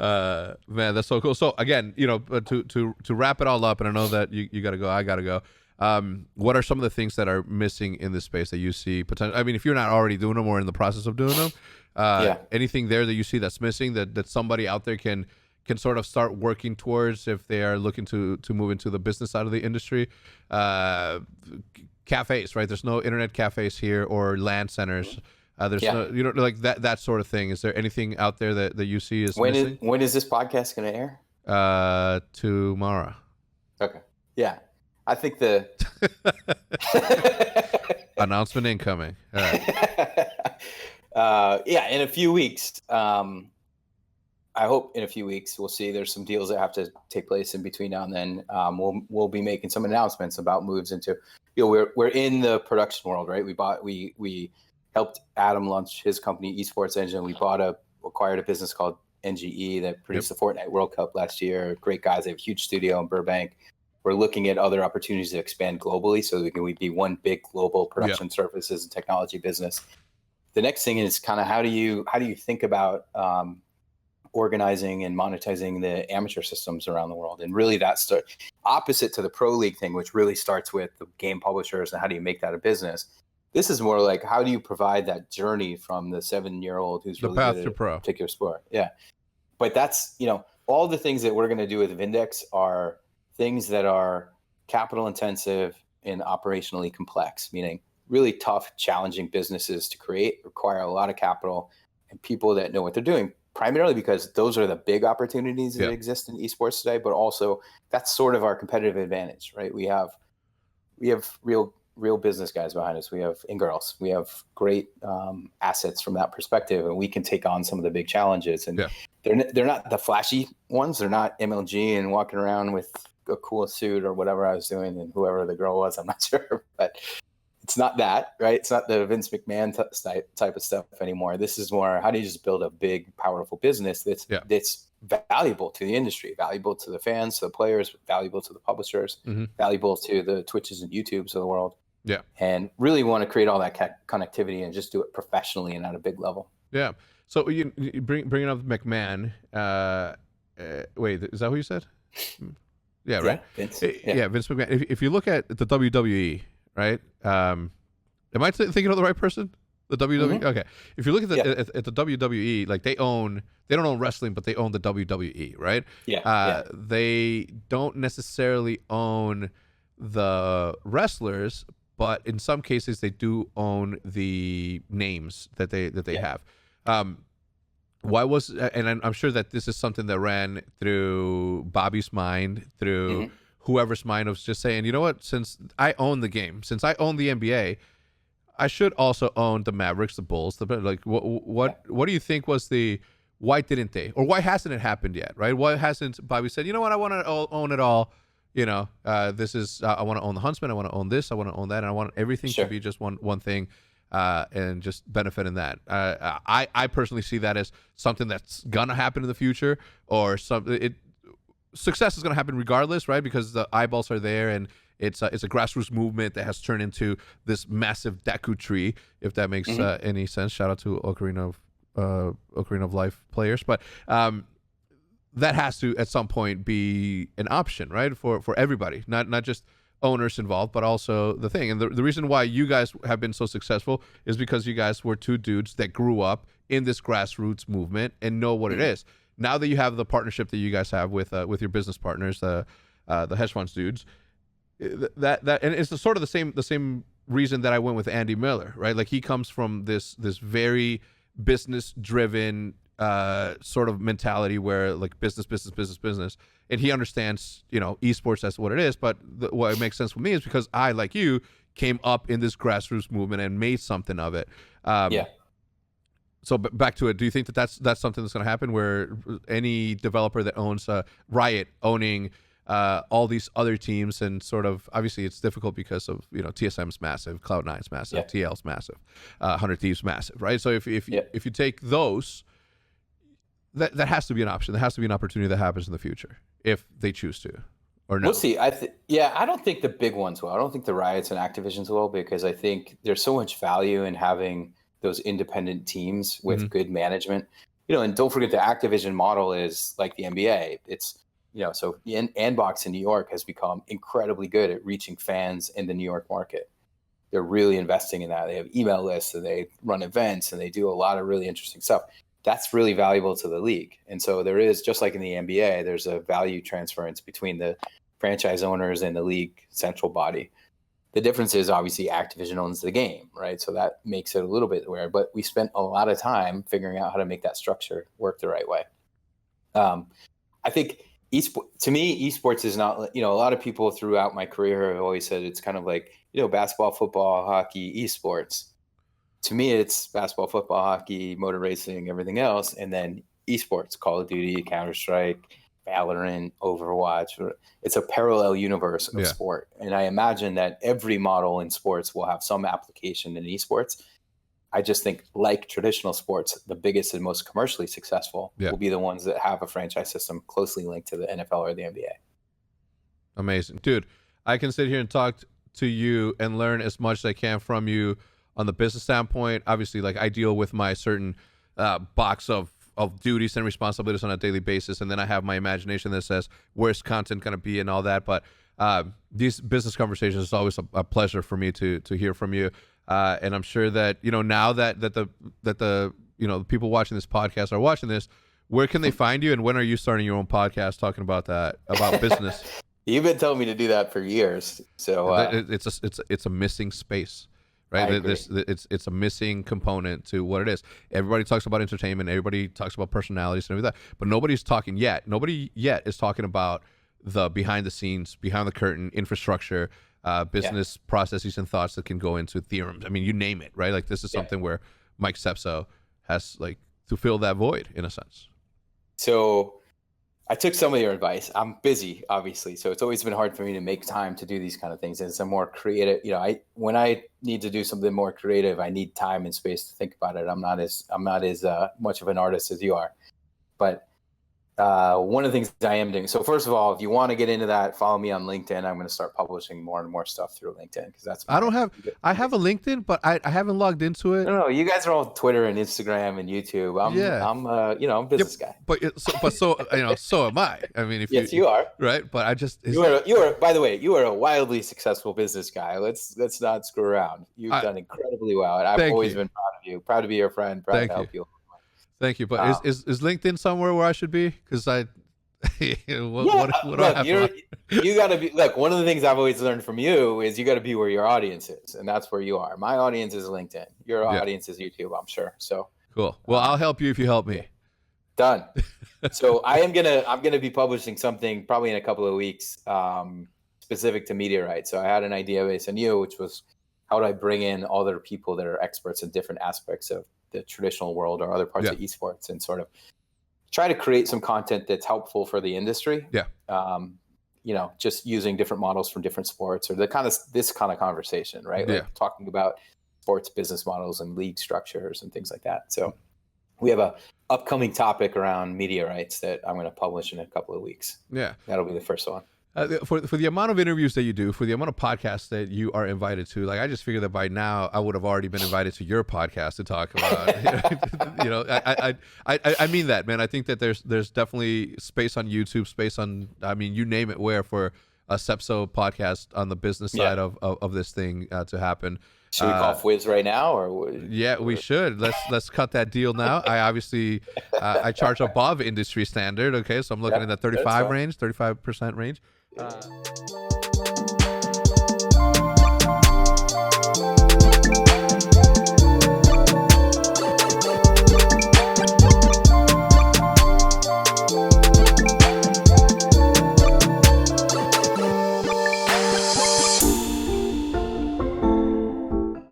Man, that's so cool. So again, to wrap it all up, and I know that you got to go, I got to go. What are some of the things that are missing in this space that you see potential? I mean, if you're not already doing them or in the process of doing them, anything there that you see that's missing that somebody out there can sort of start working towards if they are looking to move into the business side of the industry? Cafes, right? There's no internet cafes here or LAN centers. There's no, like that sort of thing. Is there anything out there that you see is missing? When is this podcast going to air? Tomorrow. Okay. Yeah. I think the announcement incoming. All right. In a few weeks. I hope in a few weeks we'll see. There's some deals that have to take place in between now and then. We'll be making some announcements about moves into. We're in the production world, right? We helped Adam launch his company, Esports Engine. We acquired a business called NGE that produced the Fortnite World Cup last year. Great guys. They have a huge studio in Burbank. We're looking at other opportunities to expand globally so that we be one big global production services and technology business. The next thing is kind of how do you think about organizing and monetizing the amateur systems around the world? And really that's opposite to the pro league thing, which really starts with the game publishers and how do you make that a business. This is more like how do you provide that journey from the 7-year-old who's really good at a particular sport. Yeah. But that's, all the things that we're going to do with Vindex are things that are capital intensive and operationally complex, meaning really tough, challenging businesses to create, require a lot of capital and people that know what they're doing, primarily because those are the big opportunities that exist in esports today, but also that's sort of our competitive advantage, right? We have real business guys behind us. We have girls. We have great assets from that perspective, and we can take on some of the big challenges. And they're not the flashy ones. They're not MLG and walking around with a cool suit or whatever I was doing, and whoever the girl was, I'm not sure, but it's not that, right? It's not the Vince McMahon type of stuff anymore. This is more, how do you just build a big, powerful business that's valuable to the industry, valuable to the fans, to the players, valuable to the publishers, valuable to the Twitches and YouTubes of the world. Yeah. And really want to create all that connectivity and just do it professionally and at a big level. Yeah. So you bringing up McMahon, wait, is that who you said? Yeah, right? Vince. Vince McMahon. If you look at the WWE, right? Am I thinking of the right person? The WWE? Okay. If you look at the WWE, like they don't own wrestling, but they own the WWE, right? They don't necessarily own the wrestlers, but in some cases they do own the names that they have. Why was, and I'm sure that this is something that ran through Bobby's mind, through whoever's mind, was just saying, you know what, since I own the game, since I own the NBA, I should also own the Mavericks, the Bulls, what do you think was why didn't they, or why hasn't it happened yet, right? Why hasn't Bobby said, you know what, I want to own it all, this is, I want to own the Huntsman, I want to own this, I want to own that, and I want everything to be just one thing. And just benefit in that. I personally see that as something that's gonna happen in the future, or success is gonna happen regardless, right? Because the eyeballs are there, and it's a grassroots movement that has turned into this massive Deku tree, if that makes any sense. Shout out to Ocarina of Life players, but that has to at some point be an option, right? For everybody, not just owners involved, but also the thing. And the reason why you guys have been so successful is because you guys were two dudes that grew up in this grassroots movement and know what it is. Now that you have the partnership that you guys have with your business partners, the hedge funds dudes, that and it's sort of the same reason that I went with Andy Miller, right? Like he comes from this very business driven sort of mentality where like business, and he understands, esports as what it is. But what makes sense for me is because I, like you, came up in this grassroots movement and made something of it. So back to it. Do you think that that's something that's going to happen, where any developer that owns Riot owning all these other teams, and sort of, obviously it's difficult because of, TSM's massive, Cloud9's massive, TL's massive, 100 Thieves massive, right? So if you take those, that has to be an option. There has to be an opportunity that happens in the future if they choose to, or no. We'll see. I don't think the big ones will. I don't think the Riots and Activisions will, because I think there's so much value in having those independent teams with good management. and don't forget the Activision model is like the NBA. It's, so Andbox in New York has become incredibly good at reaching fans in the New York market. They're really investing in that. They have email lists and they run events and they do a lot of really interesting stuff. That's really valuable to the league. And so there is, just like in the NBA, there's a value transference between the franchise owners and the league central body. The difference is obviously Activision owns the game, right? So that makes it a little bit weird, but we spent a lot of time figuring out how to make that structure work the right way. I think to me, esports is not, a lot of people throughout my career have always said it's kind of like, basketball, football, hockey, esports. To me, it's basketball, football, hockey, motor racing, everything else. And then esports, Call of Duty, Counter-Strike, Valorant, Overwatch. It's a parallel universe of sport. And I imagine that every model in sports will have some application in esports. I just think, like traditional sports, the biggest and most commercially successful will be the ones that have a franchise system closely linked to the NFL or the NBA. Amazing. Dude, I can sit here and talk to you and learn as much as I can from you on the business standpoint. Obviously, like, I deal with my certain box of duties and responsibilities on a daily basis, and then I have my imagination that says where's content going to be and all that. But these business conversations is always a pleasure for me to hear from you. And I'm sure that now that the people watching this podcast are watching this, where can they find you, and when are you starting your own podcast talking about business? You've been telling me to do that for years, so it's a missing space, right? It's a missing component to what it is. Everybody talks about entertainment, everybody talks about personalities and everything, but nobody's talking yet. Nobody yet is talking about the behind the scenes, behind the curtain infrastructure, business processes and thoughts that can go into theorems. I mean, you name it, right? Like, this is something where Mike SEPSO has to fill that void in a sense. So I took some of your advice. I'm busy, obviously, so it's always been hard for me to make time to do these kind of things. And some more creative, when I need to do something more creative, I need time and space to think about it. I'm not as much of an artist as you are, but one of the things I am doing. So first of all, if you want to get into that, follow me on LinkedIn. I'm going to start publishing more and more stuff through LinkedIn, because that's. I have a LinkedIn, but I haven't logged into it. No, you guys are all Twitter and Instagram and YouTube. I'm a business guy. So am I. I mean, if you are, right. But I just you are. By the way, you are a wildly successful business guy. Let's not screw around. You've done incredibly well, and I've always been proud of you. Proud to be your friend. Proud to help you. Thank you, but is LinkedIn somewhere where I should be? Because you got to be. Look, one of the things I've always learned from you is you got to be where your audience is, and that's where you are. My audience is LinkedIn. Your audience is YouTube, I'm sure. So cool. Well, I'll help you if you help me. Done. So I'm gonna be publishing something probably in a couple of weeks, specific to media rights. So I had an idea based on you, which was, how do I bring in other people that are experts in different aspects of the traditional world or other parts of esports, and sort of try to create some content that's helpful for the industry. Just using different models from different sports, or this kind of conversation, right? Like talking about sports business models and league structures and things like that. So we have a upcoming topic around media rights that I'm going to publish in a couple of weeks. Yeah. That'll be the first one. For the amount of interviews that you do, for the amount of podcasts that you are invited to, like, I just figured that by now I would have already been invited to your podcast to talk about. I mean that, man. I think that there's definitely space on YouTube, space on, I mean, you name it, where for a SEPSO podcast on the business side of this thing to happen. Should we call Fwiz right now, or? Yeah, we should. Let's cut that deal now. I obviously I charge above industry standard. Okay, so I'm looking at that 35% range.